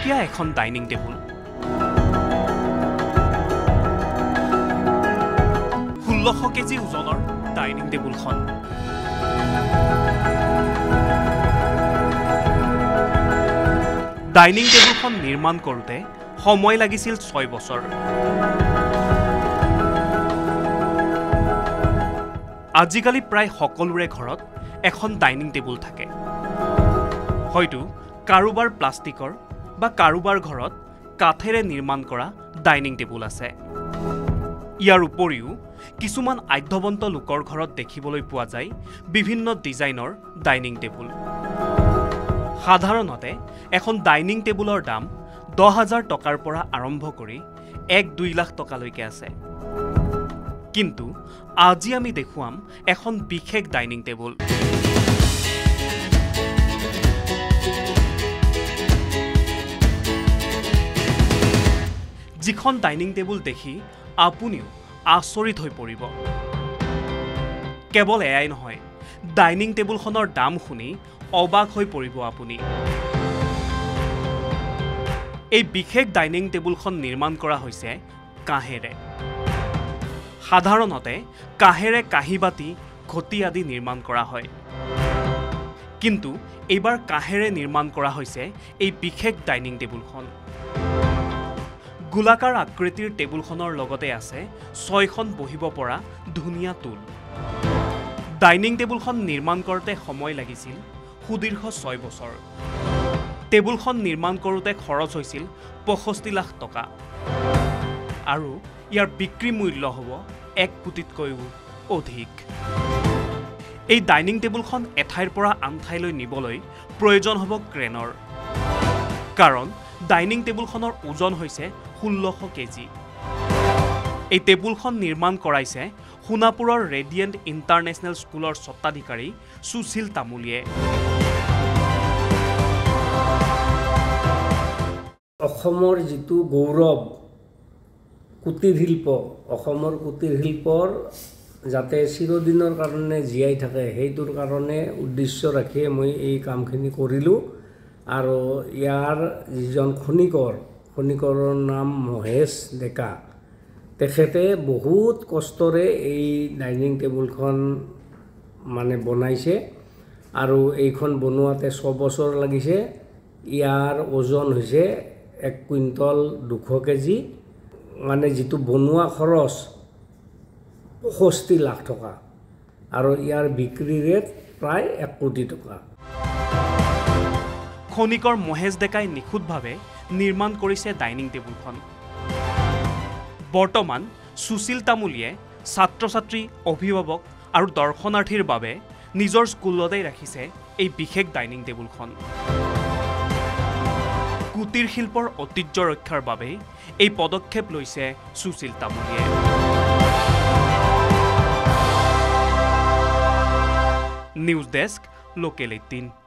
টকীয়া এখন dining table 1600 KG ওজনৰ ডাইনিং টেবুলখন ডাইনিং টেবুলখন নিৰ্মাণ কৰোঁতে সময় লাগিছিল 6 বছৰ আজিকালি প্ৰায় সকলোৰে ঘৰত এখন ডাইনিং টেবুল থাকে হয়তো কাৰোবাৰ প্লাষ্টিকৰ বা কাৰোবাৰ ঘৰত কাঠেৰে নিৰ্মাণ কৰা ডাইনিং টেবুল আছে ইয়াৰ উপৰিও কিছুমান আধ্যবন্ত লোকৰ ঘৰত দেখিবলৈ পোৱা যায় বিভিন্ন ডিজাইনৰ ডাইনিং টেবুল সাধাৰণতে এখন ডাইনিং টেবুলৰ দাম 10,000 টকাৰ পৰা আৰম্ভ কৰি 1-2 লাখ টকালৈকে আছে কিন্তু আজি আমি দেখুৱাম এখন বিশেষ ডাইনিং টেবুল যিখন ডাইনিং টেবুল দেখি আপুনিও আচৰিত হৈ পৰিব কেৱল এয়াই নহয় ডাইনিং টেবুলখনৰ দাম শুনি অবাক হৈ পৰিব আপুনি এই বিশেষ ডাইনিং টেবুলখন নিৰ্মাণ কৰা হৈছে কাঁহেৰে সাধাৰণতে কাঁহেৰে কাঁহী-বাতি ঘটি আদি নিৰ্মাণ কৰা হয় কিন্তু এইবাৰ কাঁহেৰে নিৰ্মাণ কৰা হৈছে এই বিশেষ ডাইনিং টেবুলখন গোলাকাৰ আকৃতিৰ টেবুলখনৰ লগতে আছে 6খন বহিব পৰা ধুনীয়া টুল ডাইনিং টেবুলখন নিৰ্মাণ কৰোঁতে সময় লাগিছিল সুদীৰ্ঘ 6 বছৰ টেবুলখন নিৰ্মাণ কৰোঁতে খৰচ হৈছিল 65 লাখ টকা আৰু ইয়াৰ বিক্ৰী মূল্য হ'ব 1 কোটিতকৈও অধিক এই ডাইনিং টেবুলখন এঠাইৰ পৰা আন ঠাইলৈ নিবলৈ প্ৰয়োজন হ'ব ক্ৰেনৰ কাৰণ ডাইনিং টেবুলখনৰ ওজন হৈছে 1600 কেজি এই টেবুলখন নিৰ্মাণ কৰাইছে সোণাপুৰৰ ৰেডিয়েণ্ট ইণ্টাৰনেশ্যনেল স্কুলৰ স্বত্বাধিকাৰী সুশীল তামুলীয়ে অসমৰ যিটো গৌৰৱ কুটিৰ শিল্প অসমৰ কুটিৰ শিল্পৰ যাতে চিৰদিনৰ কাৰণে জীয়াই থাকে সেইটোৰ কাৰণে উদ্দেশ্য ৰাখি মই এই কামখিনি কৰিলোঁ আৰু ইয়াৰ যিজন খনিকৰৰ নাম মহেশ ডেকা তেখেতে বহুত কষ্টৰে এই ডাইনিং টেবুলখন মানে বনাইছে আৰু এইখন বনোৱাতে 6 বছৰ লাগিছে ইয়াৰ ওজন হৈছে 1 কুইণ্টল 200 কেজি মানে যিটো বনোৱা খৰচ 65 লাখ টকা আৰু ইয়াৰ বিক্ৰী ৰেট প্ৰায় 1 কোটি টকা খনিকৰ মহেশ ডেকাই নিখুঁতভাৱে নিৰ্মাণ কৰিছে ডাইনিং টেবুলখন বৰ্তমান সুশীল তামুলীয়ে ছাত্ৰ-ছাত্ৰী অভিভাৱক আৰু দৰ্শনাৰ্থীৰ বাবে নিজৰ স্কুলতেই ৰাখিছে এই বিশেষ ডাইনিং টেবুলখন কুটিৰ শিল্পৰ ঐতিহ্য ৰক্ষাৰ বাবে এই পদক্ষেপ লৈছে সুশীল তামুলীয়ে নিউজ ডেস্ক লোকেল 18